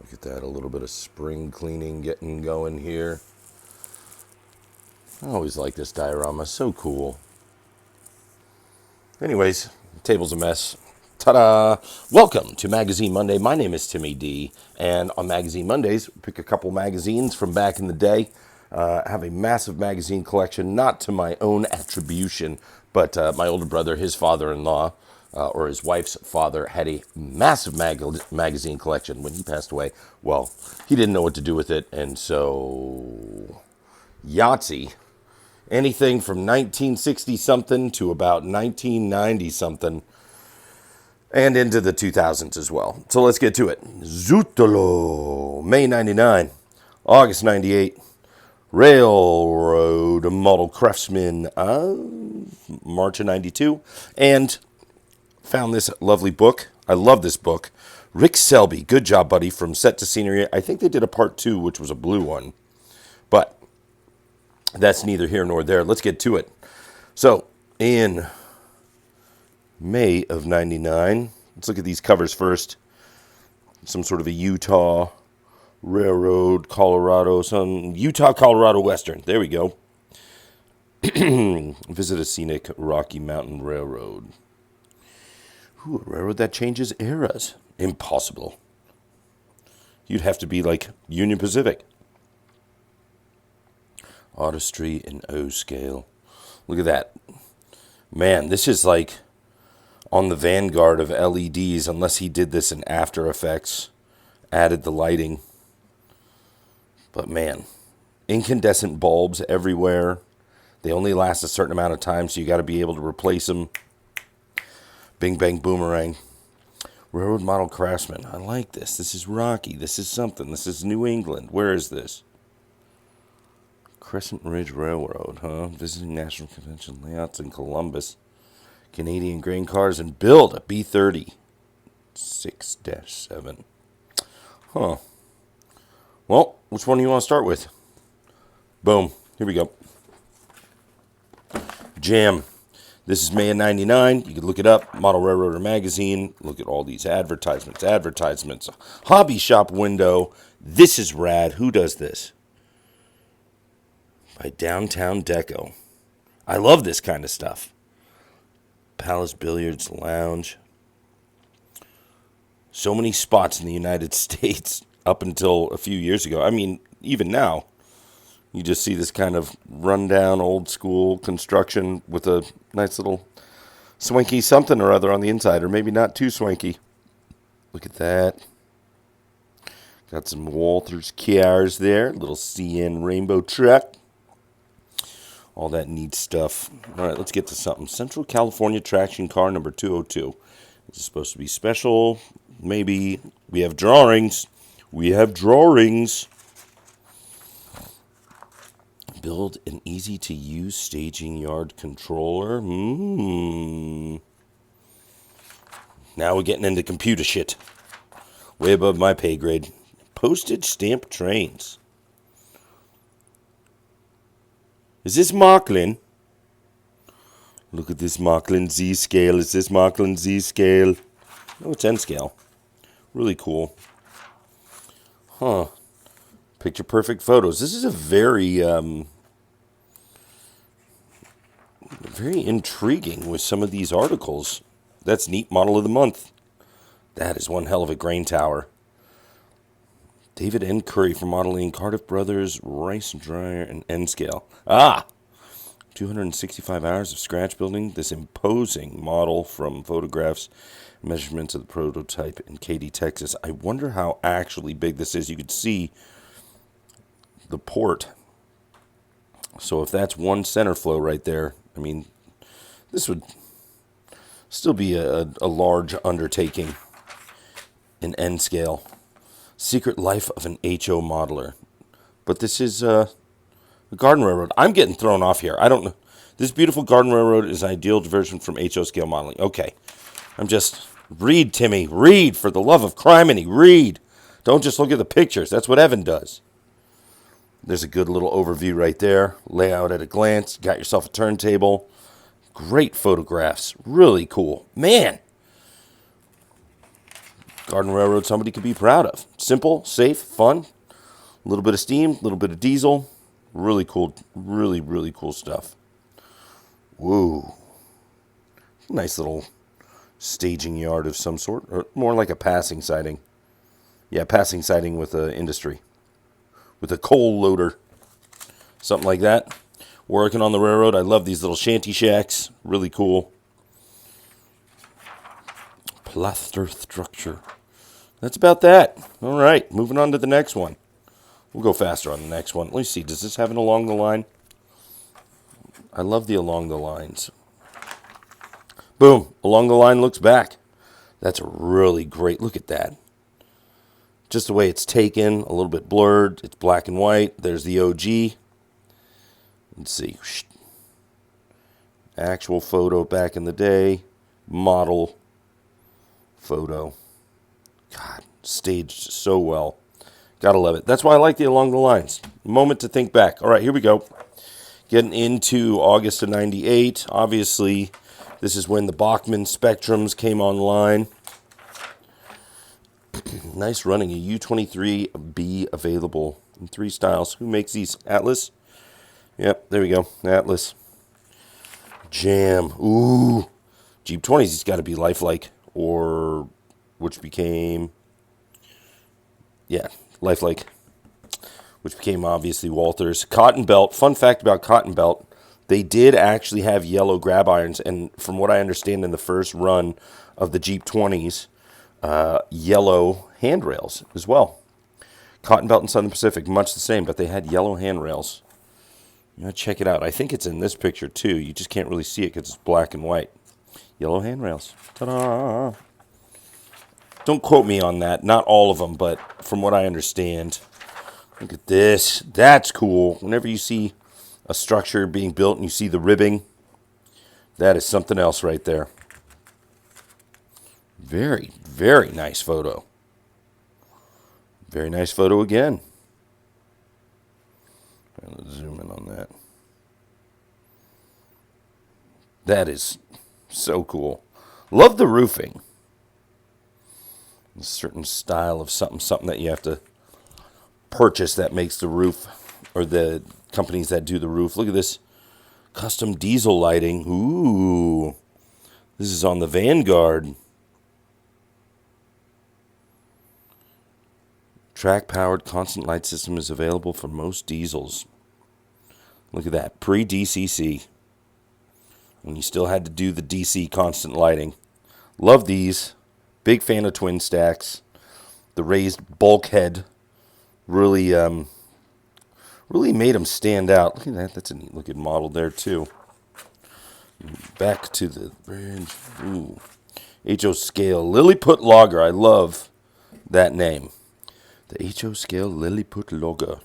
Look at that, a little bit of spring cleaning getting going here. I always like this diorama, so cool. Anyways, the table's a mess. Ta-da! Welcome to Magazine Monday. My name is Timmy D, and on Magazine Mondays, we pick a couple magazines from back in the day. I have a massive magazine collection, not to my own attribution, but my older brother, his father-in-law, or his wife's father, had a massive magazine collection. When he passed away, well, he didn't know what to do with it, and so Yahtzee, anything from 1960-something to about 1990-something, and into the 2000s as well. So let's get to it. Zutolo, May 99, August 98, Railroad Model Craftsman, March of 92, and found this lovely book. I love this book. Rick Selby, good job, buddy, from Set to Scenery. I think they did a part 2, which was a blue one, but that's neither here nor there. Let's get to it. So, in May of 99, let's look at these covers first. Some sort of a Utah Railroad, Colorado, some Utah, Colorado Western. There we go. Visit a scenic Rocky Mountain Railroad. Ooh, a railroad that changes eras. Impossible. You'd have to be like Union Pacific. Artistry in O scale. Look at that. Man, this is like on the vanguard of LEDs, unless he did this in After Effects, added the lighting. But man, incandescent bulbs everywhere. They only last a certain amount of time, so you got to be able to replace them. Bing, bang, boomerang. Railroad Model Craftsman. I like this. This is Rocky. This is something. This is New England. Where is this? Crescent Ridge Railroad, huh? Visiting National Convention layouts in Columbus. Canadian grain cars and build a B-30 6-7. Huh. Well, which one do you want to start with? Boom. Here we go. Jam. This is May of 99. You can look it up. Model Railroader magazine. Look at all these advertisements. Hobby shop window. This is rad. Who does this? By Downtown Deco. I love this kind of stuff. Palace Billiards Lounge. So many spots in the United States up until a few years ago. I mean, even now, you just see this kind of rundown, old school construction with a nice little swanky something or other on the inside, or maybe not too swanky. Look at that. Got some Walters cars there. Little CN Rainbow truck. All that neat stuff. All right, let's get to something. Central California traction car number 202. This is supposed to be special. Maybe. We have drawings. Build an easy-to-use staging yard controller. Now we're getting into computer shit. Way above my pay grade. Postage stamp trains. Is this Marklin? Look at this Marklin Z scale. Is this Marklin Z scale? Oh, it's N scale. Really cool. Huh. Picture perfect photos. This is a very intriguing with some of these articles. That's neat. Model of the month. That is one hell of a grain tower. David N. Curry for modeling Cardiff Brothers, Rice and Dryer, and N scale. 265 hours of scratch building this imposing model from photographs and measurements of the prototype in Katy, Texas. I wonder how actually big this is. You could see the port. So if that's one center flow right there, I mean, this would still be a large undertaking in N scale. Secret Life of an HO Modeler. But this is a garden railroad. I'm getting thrown off here. I don't know. This beautiful garden railroad is an ideal diversion from HO scale modeling. Okay. Read, Timmy. Read, for the love of criminy. Read. Don't just look at the pictures. That's what Evan does. There's a good little overview right there. Layout at a glance. Got yourself a turntable. Great photographs. Really cool. Man. Garden railroad somebody could be proud of. Simple, safe, fun, a little bit of steam, a little bit of diesel. Really cool, really, really cool stuff. Whoa. Nice little staging yard of some sort, or more like a passing siding. Yeah, passing siding with industry. With a coal loader. Something like that. Working on the railroad. I love these little shanty shacks. Really cool. Plaster structure. That's about that. All right, moving on to the next one. We'll go faster on the next one. Let me see. Does this have an along the line? I love the along the lines. Boom. Along the line looks back. That's really great. Look at that. Just the way it's taken. A little bit blurred. It's black and white. There's the OG. Let's see. Actual photo back in the day. Model photo. God, staged so well. Gotta love it. That's why I like the along the lines. Moment to think back. All right, here we go. Getting into August of 98. Obviously, this is when the Bachmann Spectrums came online. Nice running. A U23B available in 3 styles. Who makes these? Atlas? Yep, there we go. Atlas. Jam. Ooh. Jeep 20s, he's got to be lifelike. Or, which became... Yeah, lifelike. Which became obviously Walters. Cotton Belt. Fun fact about Cotton Belt. They did actually have yellow grab irons. And from what I understand in the first run of the Jeep 20s, yellow handrails as well. Cotton Belt and Southern Pacific, much the same, but they had yellow handrails. You know, check it out. I think it's in this picture too. You just can't really see it because it's black and white. Yellow handrails. Ta-da! Don't quote me on that. Not all of them, but from what I understand. Look at this. That's cool. Whenever you see a structure being built and you see the ribbing, that is something else right there. Very, very nice photo. Very nice photo again. Let's zoom in on that. That is so cool. Love the roofing. A certain style of something that you have to purchase that makes the roof, or the companies that do the roof. Look at this custom diesel lighting. Ooh, this is on the Vanguard. Track-powered constant light system is available for most diesels. Look at that, pre-DCC. When you still had to do the DC constant lighting. Love these. Big fan of twin stacks. The raised bulkhead really made them stand out. Look at that. That's a neat looking model there too. Back to the ooh. HO scale Lilliput Logger. I love that name. The HO scale Lilliput Logger.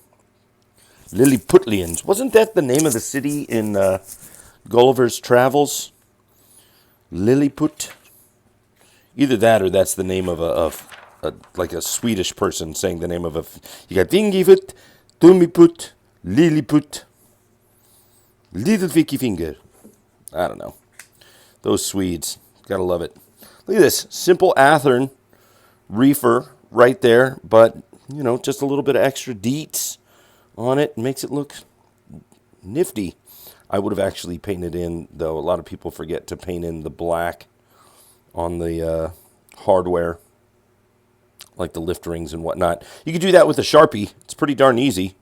Lilliputlians. Wasn't that the name of the city in Gulliver's Travels? Lilliput. Either that or that's the name of a like a Swedish person saying the name of a... You got Vingifut, Tummiput, Lilliput, Little Vicky Finger. I don't know. Those Swedes. Gotta love it. Look at this. Simple Athearn reefer right there, but, you know, just a little bit of extra deets on it makes it look nifty. I would have actually painted in, though. A lot of people forget to paint in the black on the hardware, like the lift rings and whatnot. You can do that with a Sharpie. It's pretty darn easy.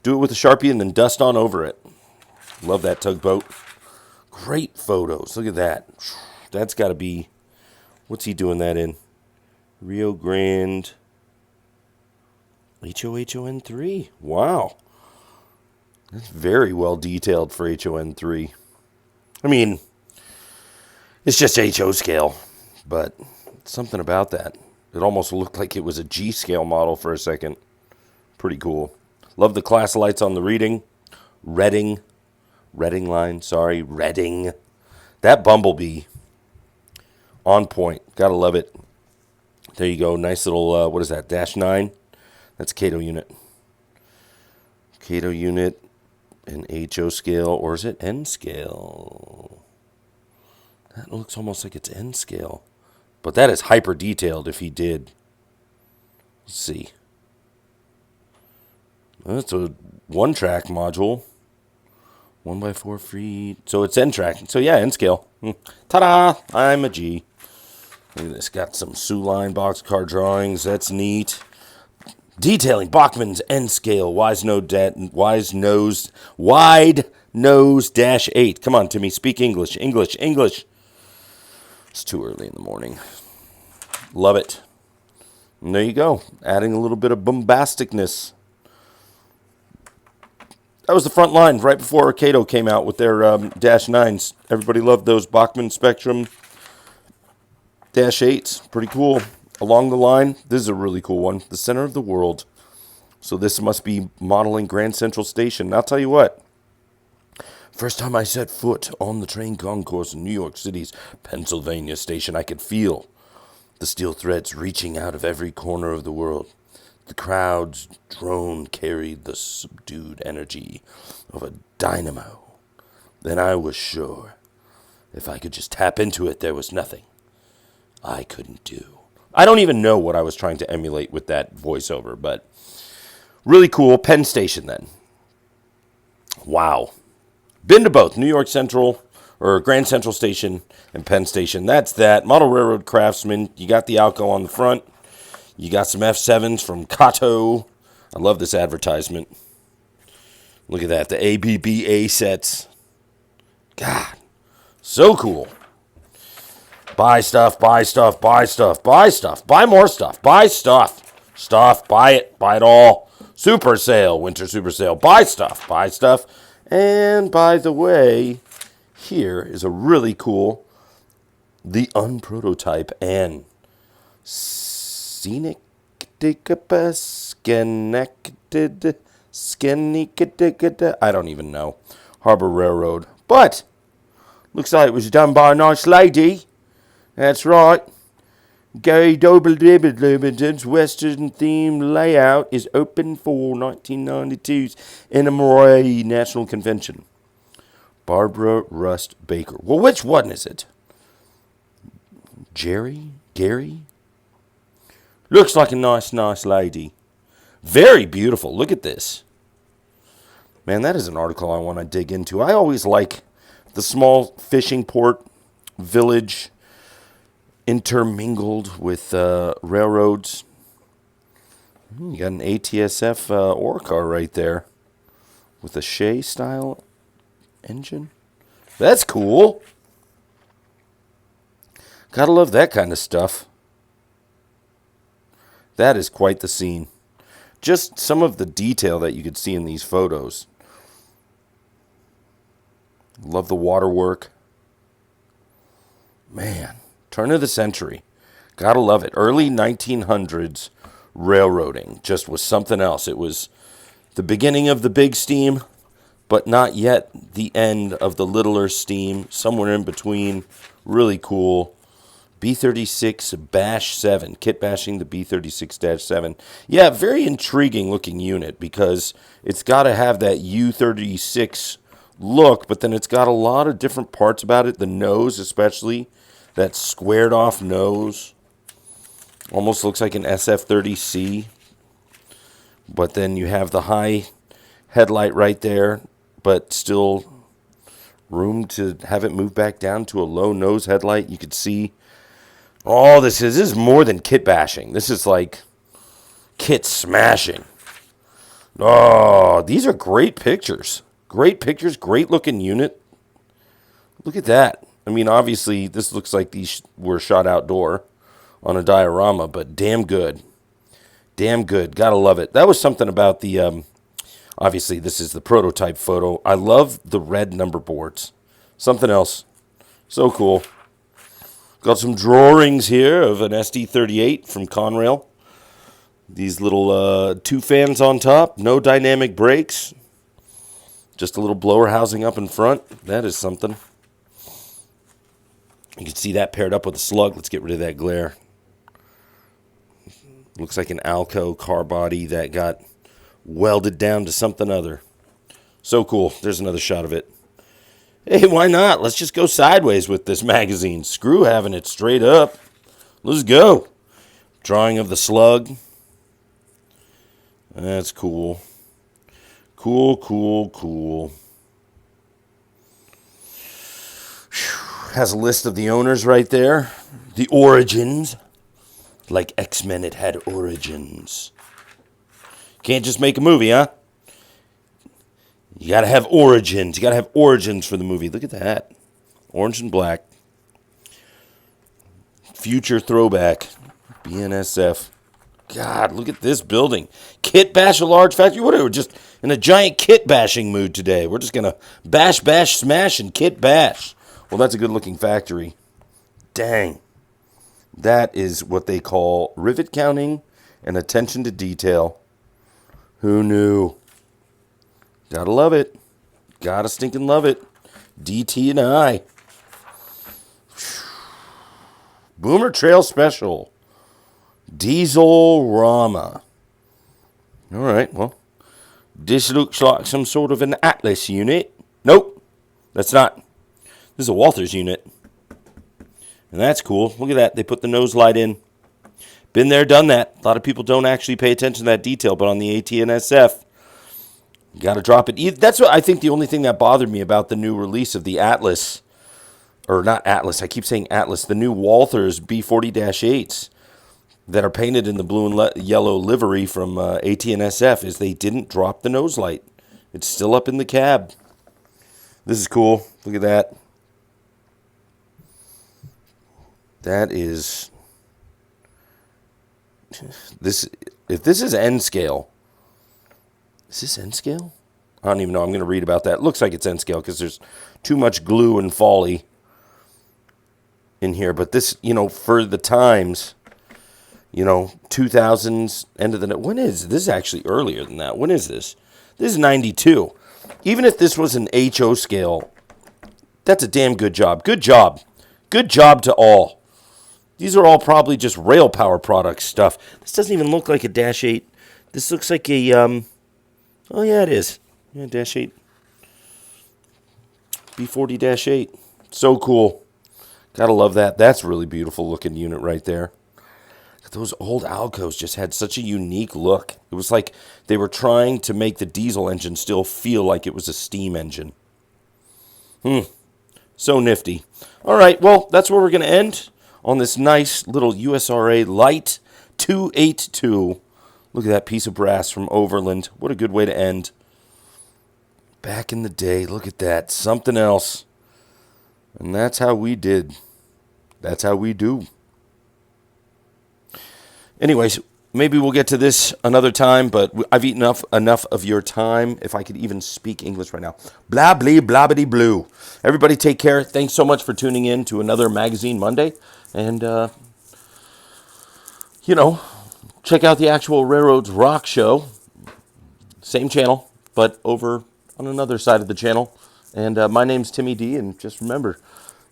Do it with a Sharpie and then dust on over it. Love that tugboat. Great photos. Look at that. That's got to be... What's he doing that in? Rio Grande... HON3. Wow. That's very well detailed for HON3. I mean, it's just HO scale, but something about that. It almost looked like it was a G scale model for a second. Pretty cool. Love the class lights on the Reading line. That Bumblebee, on point. Gotta love it. There you go. Nice little, what is that, -9? That's Cato unit. Cato unit in HO scale, or is it N scale? That looks almost like it's N scale. But that is hyper detailed if he did Let's see. That's a one-track module. 1x4 free. So it's N-track. So yeah, N-scale. Ta-da! I'm a G. Look at this. Got some Soo-line boxcar drawings. That's neat. Detailing Bachmann's N-scale wide nose dash 8. Come on, Timmy. Speak English. English. It's too early in the morning. Love it. And there you go. Adding a little bit of bombasticness. That was the front line right before Kato came out with their Dash 9s. Everybody loved those Bachmann Spectrum Dash 8s. Pretty cool. Along the line, this is a really cool one. The center of the world. So this must be modeling Grand Central Station. And I'll tell you what. First time I set foot on the train concourse in New York City's Pennsylvania station, I could feel the steel threads reaching out of every corner of the world. The crowd's drone carried the subdued energy of a dynamo. Then I was sure if I could just tap into it, there was nothing I couldn't do. I don't even know what I was trying to emulate with that voiceover, but really cool. Penn Station then. Wow. Been to both New York Central or Grand Central Station and Penn Station. That's that. Model Railroad Craftsman. You got the Alco on the front. You got some F7s from Kato. I love this advertisement. Look at that. The ABBA sets. God. So cool. Buy stuff, buy stuff, buy stuff, buy stuff, buy more stuff, buy stuff. Stuff, buy it all. Super sale, winter super sale. Buy stuff. And by the way, here is a really cool, the unprototype and scenic I don't even know. Harbor Railroad. But looks like it was done by a nice lady. That's right. Gary Doble Limited's Western themed layout is open for 1992's NMRA National Convention. Barbara Rust Baker. Well, which one is it? Gary? Looks like a nice lady. Very beautiful. Look at this. Man, that is an article I want to dig into. I always like the small fishing port village intermingled with railroads. You got an ATSF ore car right there with a Shea style engine. That's cool. Gotta love that kind of stuff. That is quite the scene. Just some of the detail that you could see in these photos. Love the waterwork. Man, turn of the century. Gotta love it. Early 1900s railroading just was something else. It was the beginning of the big steam, but not yet the end of the littler steam. Somewhere in between. Really cool. B-36-7. Kit bashing the B-36-7. Yeah, very intriguing looking unit because it's got to have that U-36 look, but then it's got a lot of different parts about it. The nose especially. That squared off nose. Almost looks like an SF-30C. But then you have the high headlight right there, but still room to have it move back down to a low nose headlight. You could see all this is more than kit bashing. This is like kit smashing. Oh, these are great pictures. Great pictures, great looking unit. Look at that. I mean, obviously, this looks like these were shot outdoor on a diorama, but damn good. Damn good. Gotta love it. That was something about the, obviously, this is the prototype photo. I love the red number boards. Something else. So cool. Got some drawings here of an SD38 from Conrail. These little two fans on top. No dynamic brakes. Just a little blower housing up in front. That is something. You can see that paired up with a slug. Let's get rid of that glare. Looks like an Alco car body that got welded down to something other. So cool. There's another shot of it. Hey, why not? Let's just go sideways with this magazine. Screw having it straight up. Let's go. Drawing of the slug. That's cool. Cool, cool, cool. Has a list of the owners right there. The origins. Like X-Men, it had origins. Can't just make a movie, huh? You gotta have origins. You gotta have origins for the movie. Look at that. Orange and black. Future throwback. BNSF. God, look at this building. Kit bash a large factory? What are we just in a giant kit bashing mood today? We're just going to bash, smash, and kit bash. Well, that's a good looking factory. Dang. That is what they call rivet counting and attention to detail. Who knew? Gotta love it. Gotta stinking love it. DT and I. Boomer Trail Special. Diesel Rama. All right, well, this looks like some sort of an Atlas unit. Nope, that's not. This is a Walthers unit. And that's cool. Look at that. They put the nose light in. Been there, done that. A lot of people don't actually pay attention to that detail, but on the AT&SF, you got to drop it. That's what I think the only thing that bothered me about the new release of the Atlas, or not Atlas, I keep saying Atlas, the new Walthers B40-8s. That are painted in the blue and yellow livery from AT&SF is they didn't drop the nose light. It's still up in the cab. This is cool. Look at that. That is... this. If this is N scale... Is this N scale? I don't even know. I'm going to read about that. It looks like it's N scale because there's too much glue and folly in here. But this, for the times... 2000s, end of the... When is this? Is actually earlier than that. When is this? This is 92. Even if this was an HO scale, that's a damn good job. Good job. Good job to all. These are all probably just rail power product stuff. This doesn't even look like a Dash 8. This looks like a, oh yeah, it is. Yeah, Dash 8. B40-8. So cool. Gotta love that. That's a really beautiful looking unit right there. Those old Alcos just had such a unique look. It was like they were trying to make the diesel engine still feel like it was a steam engine. So nifty. All right, well, that's where we're going to end on this nice little USRA Light 282. Look at that piece of brass from Overland. What a good way to end. Back in the day, look at that. Something else. And that's how we did. That's how we do. Anyways, maybe we'll get to this another time, but I've eaten enough of your time, if I could even speak English right now. Blah, blee, blabbity, blue. Everybody take care. Thanks so much for tuning in to another Magazine Monday. And, check out the actual Railroads Rock show. Same channel, but over on another side of the channel. And my name's Timmy D, and just remember,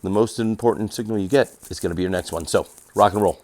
the most important signal you get is going to be your next one. So, rock and roll.